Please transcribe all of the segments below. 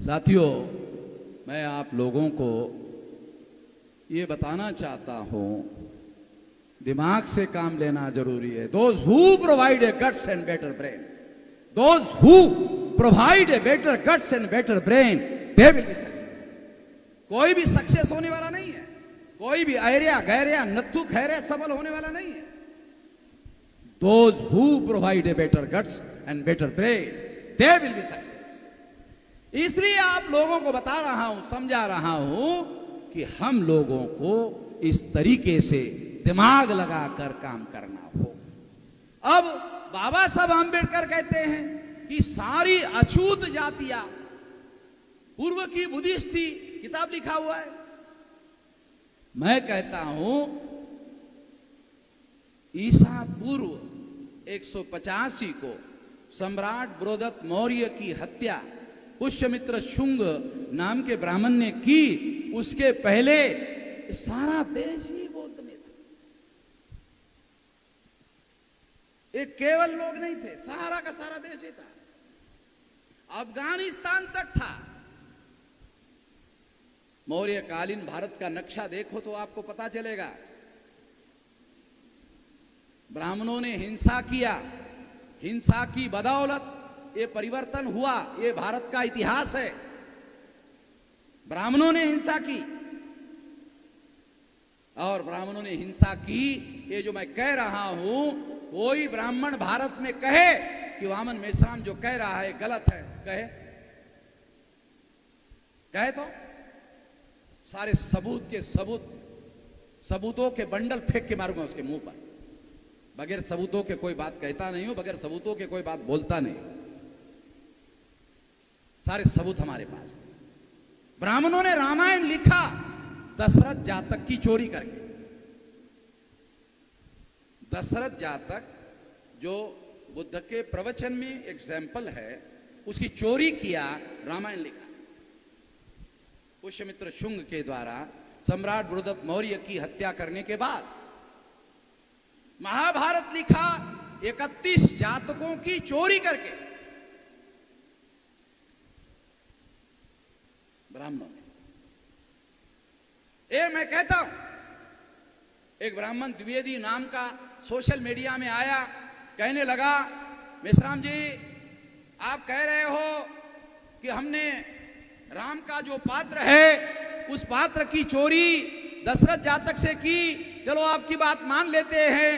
साथियों, मैं आप लोगों को ये बताना चाहता हूं, दिमाग से काम लेना जरूरी है। Those who provide a guts and better brain, those who provide a better guts and better brain, they will be success. कोई भी सक्सेस होने वाला नहीं है, कोई भी ऐरिया गैरिया नत्थु खैरिया सबल होने वाला नहीं है। Those who provide a better guts and better brain, they will be success. इसलिए आप लोगों को बता रहा हूं, समझा रहा हूं कि हम लोगों को इस तरीके से दिमाग लगाकर काम करना होगा। अब बाबा साहब आंबेडकर कहते हैं कि सारी अछूत जातियां पूर्व की बुद्धिस्ट थी, किताब लिखा हुआ है। मैं कहता हूं ईसा पूर्व 185 को सम्राट बृहदत्त मौर्य की हत्या पुष्यमित्र शुंग नाम के ब्राह्मण ने की, उसके पहले सारा देश ही बौद्ध में था। एक केवल लोग नहीं थे, सारा का सारा देश ही था, अफगानिस्तान तक था। मौर्य कालीन भारत का नक्शा देखो तो आपको पता चलेगा। ब्राह्मणों ने हिंसा किया, हिंसा की बदौलत ये परिवर्तन हुआ, ये भारत का इतिहास है। ब्राह्मणों ने हिंसा की, और ब्राह्मणों ने हिंसा की, ये जो मैं कह रहा हूं, कोई ब्राह्मण भारत में कहे कि वामन मेश्राम जो कह रहा है गलत है, कहे तो सारे सबूत के सबूतों के बंडल फेंक के मारूंगा उसके मुंह पर। बगैर सबूतों के कोई बात कहता नहीं हूं, बगैर सबूतों के कोई बात बोलता नहीं। सारे सबूत हमारे पास। ब्राह्मणों ने रामायण लिखा दशरथ जातक की चोरी करके। दशरथ जातक जो बुद्ध के प्रवचन में एग्जाम्पल है, उसकी चोरी किया, रामायण लिखा पुष्यमित्र शुंग के द्वारा सम्राट बृहदत्त मौर्य की हत्या करने के बाद। महाभारत लिखा 31 जातकों की चोरी करके ब्राह्मणों ने। मैं कहता हूं, एक ब्राह्मण द्विवेदी नाम का सोशल मीडिया में आया, कहने लगा, मेश्राम जी आप कह रहे हो कि हमने राम का जो पात्र है उस पात्र की चोरी दशरथ जातक से की, चलो आपकी बात मान लेते हैं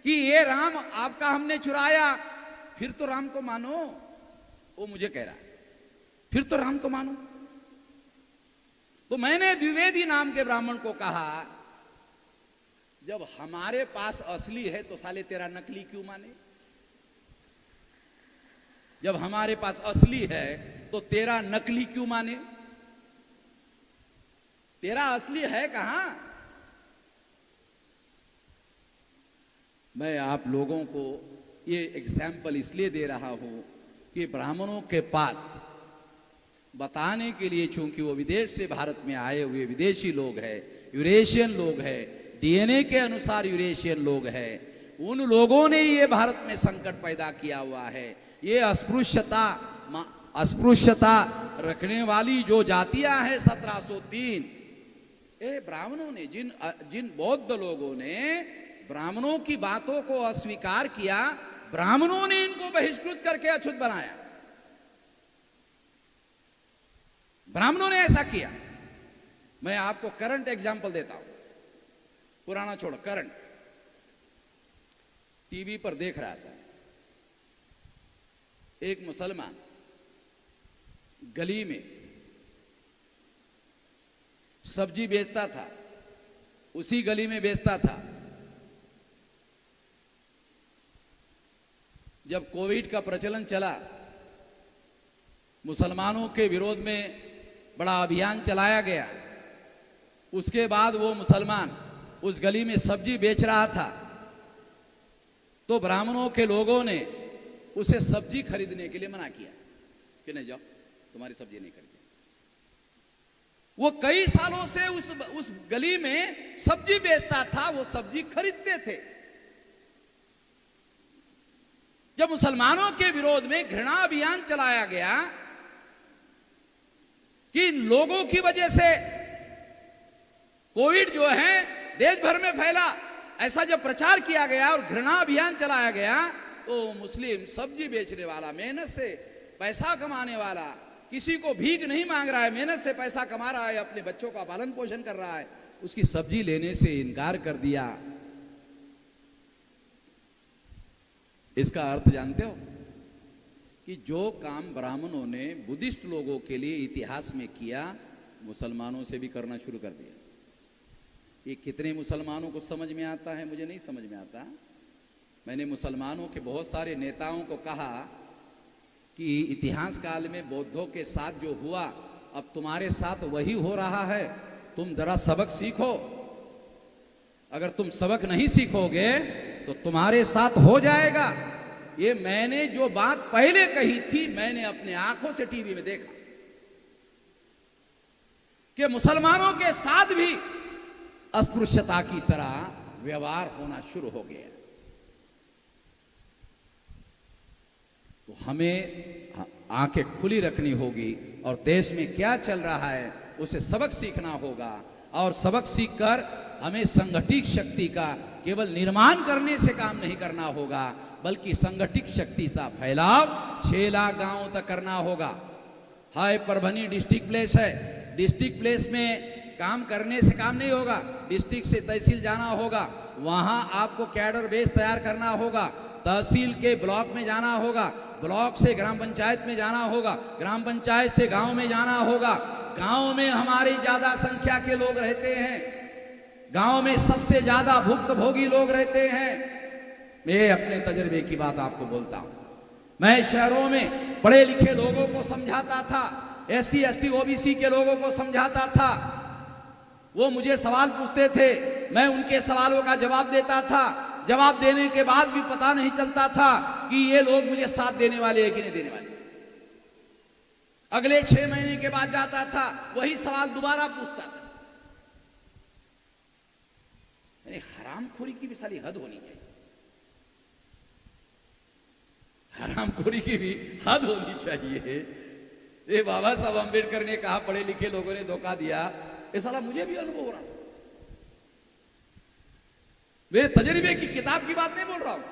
कि ये राम आपका हमने चुराया, फिर तो राम को मानो। वो मुझे कह रहा है फिर तो राम को मानो। तो मैंने द्विवेदी नाम के ब्राह्मण को कहा, जब हमारे पास असली है तो साले तेरा नकली क्यों माने? जब हमारे पास असली है तो तेरा नकली क्यों माने? तेरा असली है कहां? मैं आप लोगों को ये एग्जाम्पल इसलिए दे रहा हूं कि ब्राह्मणों के पास बताने के लिए, चूंकि वो विदेश से भारत में आए हुए विदेशी लोग हैं, यूरेशियन लोग हैं, डीएनए के अनुसार यूरेशियन लोग हैं, उन लोगों ने ये भारत में संकट पैदा किया हुआ है। ये अस्पृश्यता रखने वाली जो जातियां हैं 1703, ब्राह्मणों ने, जिन बौद्ध लोगों ने ब्राह्मणों की बातों को अस्वीकार किया, ब्राह्मणों ने इनको बहिष्कृत करके अछूत बनाया। ब्राह्मणों ने ऐसा किया। मैं आपको करंट एग्जाम्पल देता हूं, पुराना छोड़ो, करंट। टीवी पर देख रहा था, एक मुसलमान गली में सब्जी बेचता था, उसी गली में बेचता था। जब कोविड का प्रचलन चला, मुसलमानों के विरोध में बड़ा अभियान चलाया गया। उसके बाद वो मुसलमान उस गली में सब्जी बेच रहा था, तो ब्राह्मणों के लोगों ने उसे सब्जी खरीदने के लिए मना किया कि नहीं जाओ, तुम्हारी सब्जी नहीं खरीदेंगे। वो कई सालों से उस गली में सब्जी बेचता था, वो सब्जी खरीदते थे। जब मुसलमानों के विरोध में घृणा अभियान चलाया गया कि इन लोगों की वजह से कोविड जो है देश भर में फैला। ऐसा जब प्रचार किया गया और घृणा अभियान चलाया गया तो मुस्लिम सब्जी बेचने वाला, मेहनत से पैसा कमाने वाला, किसी को भीख नहीं मांग रहा है, मेहनत से पैसा कमा रहा है, अपने बच्चों का पालन पोषण कर रहा है, उसकी सब्जी लेने से इनकार कर दिया। इसका अर्थ जानते हो कि जो काम ब्राह्मणों ने बुद्धिस्ट लोगों के लिए इतिहास में किया, मुसलमानों से भी करना शुरू कर दिया। ये कितने मुसलमानों को समझ में आता है, मुझे नहीं समझ में आता। मैंने मुसलमानों के बहुत सारे नेताओं को कहा कि इतिहास काल में बौद्धों के साथ जो हुआ, अब तुम्हारे साथ वही हो रहा है, तुम जरा सबक सीखो। अगर तुम सबक नहीं सीखोगे तो तुम्हारे साथ हो जाएगा। ये मैंने जो बात पहले कही थी, मैंने अपने आंखों से टीवी में देखा कि मुसलमानों के साथ भी अस्पृश्यता की तरह व्यवहार होना शुरू हो गया। तो हमें आंखें खुली रखनी होगी और देश में क्या चल रहा है उसे सबक सीखना होगा। और सबक सीखकर हमें संगठित शक्ति का केवल निर्माण करने से काम नहीं करना होगा, बल्कि संगठित शक्ति का फैलाव 6 लाख गांवों तक करना होगा। हाय परभनी डिस्ट्रिक्ट प्लेस है, डिस्ट्रिक्ट प्लेस में काम करने से काम नहीं होगा, डिस्ट्रिक्ट से तहसील जाना होगा, वहां आपको कैडर बेस तैयार करना होगा, तहसील के ब्लॉक में जाना होगा, ब्लॉक से ग्राम पंचायत में जाना होगा, ग्राम पंचायत से गांव में जाना होगा। गांव में हमारी ज्यादा संख्या के लोग रहते हैं, गांव में सबसे ज्यादा भुक्तभोगी लोग रहते हैं। मैं अपने तजुर्बे की बात आपको बोलता हूं। मैं शहरों में पढ़े लिखे लोगों को समझाता था, SC ST OBC के लोगों को समझाता था। वो मुझे सवाल पूछते थे, मैं उनके सवालों का जवाब देता था। जवाब देने के बाद भी पता नहीं चलता था कि ये लोग मुझे साथ देने वाले हैं कि नहीं देने वाले। अगले 6 महीने के बाद जाता था, वही सवाल दोबारा पूछता था। हरामखोरी की भी साली हद होनी चाहिए, हरामखोरी की भी हद होनी चाहिए। ये बाबा साहब अम्बेडकर ने कहा पढ़े लिखे लोगों ने धोखा दिया, ये साला मुझे भी अनुभव हो रहा। मेरे तजर्बे की किताब की बात नहीं बोल रहा हूं।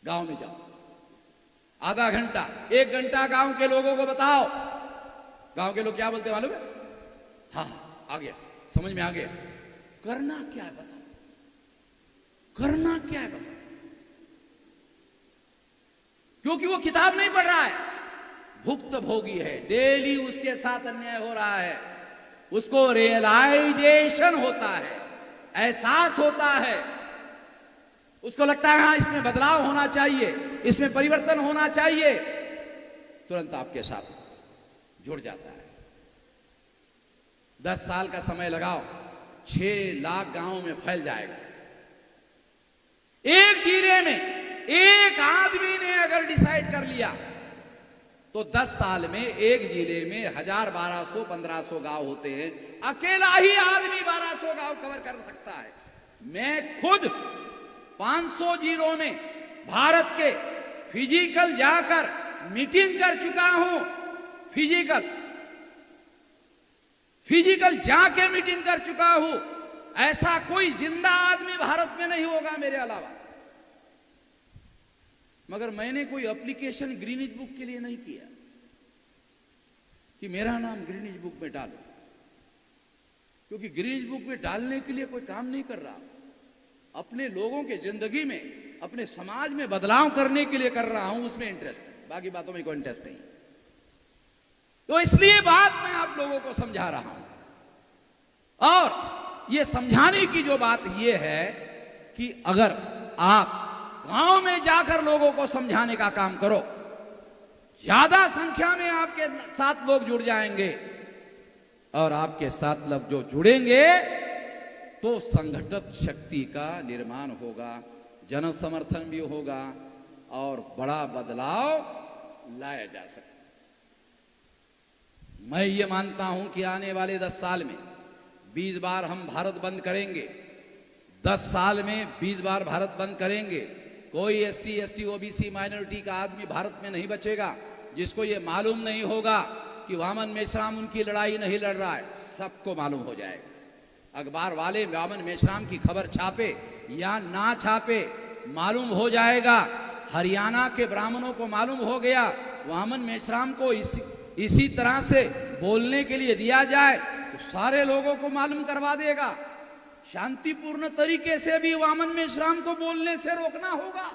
गांव में जाओ, आधा घंटा 1 घंटा गांव के लोगों को बताओ। गांव के लोग क्या बोलते मालूम है? हाँ आ गया, समझ में आ गया। करना क्या है बताओ, करना क्या है बताओ। क्योंकि वो किताब नहीं पढ़ रहा है, भुक्तभोगी है, डेली उसके साथ अन्याय हो रहा है। उसको रियलाइजेशन होता है, एहसास होता है, उसको लगता है हाँ इसमें बदलाव होना चाहिए, इसमें परिवर्तन होना चाहिए, तुरंत आपके साथ जुड़ जाता है। 10 साल का समय लगाओ, 6 लाख गांवों में फैल जाएगा। एक जिले में एक आदमी ने अगर डिसाइड कर लिया तो 10 साल में एक जिले में 1000, 1200, 1500 गांव होते हैं। अकेला ही आदमी 1200 गांव कवर कर सकता है। मैं खुद 500 जिलों में भारत के फिजिकल जाकर मीटिंग कर चुका हूं। फिजिकल जाके मीटिंग कर चुका हूं। ऐसा कोई जिंदा आदमी भारत में नहीं होगा मेरे अलावा। मगर मैंने कोई एप्लीकेशन ग्रीनिज बुक के लिए नहीं किया कि मेरा नाम ग्रीनिज बुक में डालो, क्योंकि ग्रीनिज बुक में डालने के लिए कोई काम नहीं कर रहा। अपने लोगों के जिंदगी में, अपने समाज में बदलाव करने के लिए कर रहा हूं, उसमें इंटरेस्ट है, बाकी बातों में कोई इंटरेस्ट नहीं। तो इसलिए बात मैं आप लोगों को समझा रहा हूं। और ये समझाने की जो बात ये है कि अगर आप गांव में जाकर लोगों को समझाने का काम करो, ज्यादा संख्या में आपके साथ लोग जुड़ जाएंगे, और आपके साथ लोग जो जुड़ेंगे तो संगठित शक्ति का निर्माण होगा, जन समर्थन भी होगा और बड़ा बदलाव लाया जा सकता है। मैं ये मानता हूं कि आने वाले 10 साल में 20 बार हम भारत बंद करेंगे। 10 साल में 20 बार भारत बंद करेंगे। कोई SC ST OBC माइनॉरिटी का आदमी भारत में नहीं बचेगा। जिसको ये मालूम नहीं होगा कि वामन मेश्राम उनकी लड़ाई नहीं लड़ रहा है, सबको मालूम हो जाएगा। अखबार वाले वामन मेश्राम की खबर छापे या ना छापे, मालूम हो जाएगा। हरियाणा के ब्राह्मणों को मालूम हो गया वामन मेश्राम को इसी तरह से बोलने के लिए दिया जाए तो सारे लोगों को मालूम करवा देगा। शांतिपूर्ण तरीके से भी वामन मेश्राम को बोलने से रोकना होगा।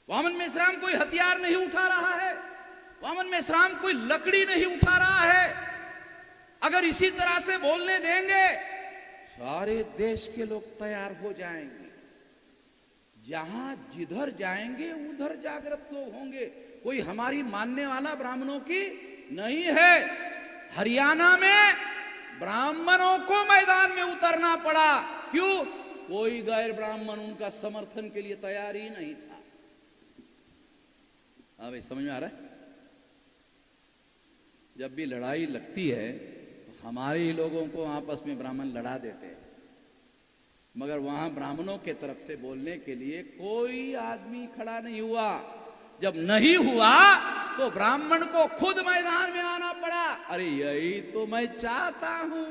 वामन मेश्राम कोई हथियार नहीं उठा रहा है, वामन मेश्राम कोई लकड़ी नहीं उठा रहा है। अगर इसी तरह से बोलने देंगे सारे देश के लोग तैयार हो जाएंगे। जहां जिधर जाएंगे उधर जागृत लोग होंगे। कोई हमारी मानने वाला ब्राह्मणों की नहीं है। हरियाणा में ब्राह्मणों को मैदान में उतरना पड़ा। क्यों? कोई गैर ब्राह्मण उनका समर्थन के लिए तैयार ही नहीं था। हाँ भाई, समझ में आ रहा है? जब भी लड़ाई लगती है तो हमारे ही लोगों को आपस में ब्राह्मण लड़ा देते हैं, मगर वहां ब्राह्मणों के तरफ से बोलने के लिए कोई आदमी खड़ा नहीं हुआ। जब नहीं हुआ तो ब्राह्मण को खुद मैदान में आना पड़ा। अरे यही तो मैं चाहता हूं,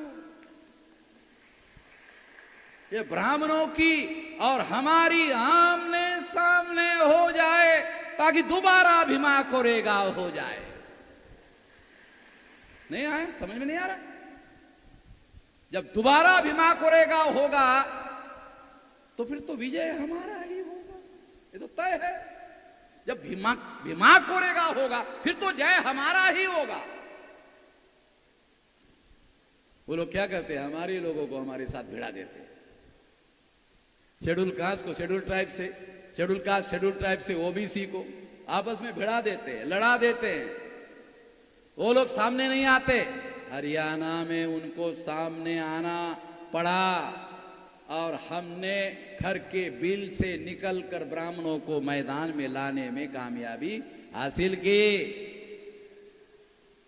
ये ब्राह्मणों की और हमारी आमने सामने हो जाए ताकि दोबारा भीमा कोरेगांव हो जाए। नहीं आया? समझ में नहीं आ रहा? जब दोबारा भीमा कोरेगांव होगा तो फिर तो विजय हमारा ही होगा, ये तो तय है। जब भीमा कोरेगांव होगा फिर तो जय हमारा ही होगा। वो लोग क्या करते हैं? हमारे लोगों को हमारे साथ भिड़ा देते हैं। शेड्यूल कास्ट को शेड्यूल ट्राइब से, शेड्यूल कास्ट शेड्यूल ट्राइब से ओबीसी को आपस में भिड़ा देते हैं, लड़ा देते हैं। वो लोग सामने नहीं आते। हरियाणा में उनको सामने आना पड़ा और हमने घर के बिल से निकलकर ब्राह्मणों को मैदान में लाने में कामयाबी हासिल की।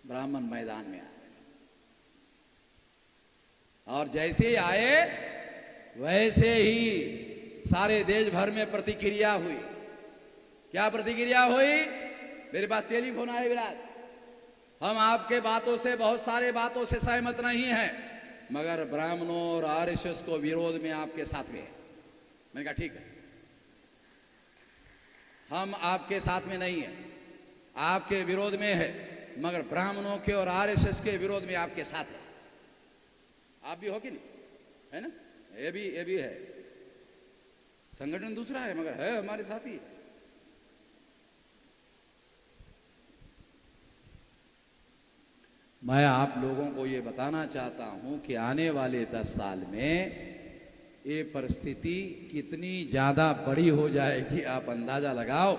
ब्राह्मण मैदान में आए और जैसे ही आए वैसे ही सारे देश भर में प्रतिक्रिया हुई। क्या प्रतिक्रिया हुई? मेरे पास टेलीफोन आए, विराज, हम आपके बातों से, बहुत सारे बातों से सहमत नहीं हैं, मगर ब्राह्मणों और आरएसएस को विरोध में आपके साथ में है। मैंने कहा ठीक है, हम आपके साथ में नहीं है, आपके विरोध में है, मगर ब्राह्मणों के और आरएसएस के विरोध में आपके साथ है। आप भी हो कि नहीं? है ना? ये भी है। संगठन दूसरा है मगर है हमारे साथ ही। मैं आप लोगों को ये बताना चाहता हूं कि आने वाले 10 साल में ये परिस्थिति कितनी ज्यादा बड़ी हो जाएगी, आप अंदाजा लगाओ।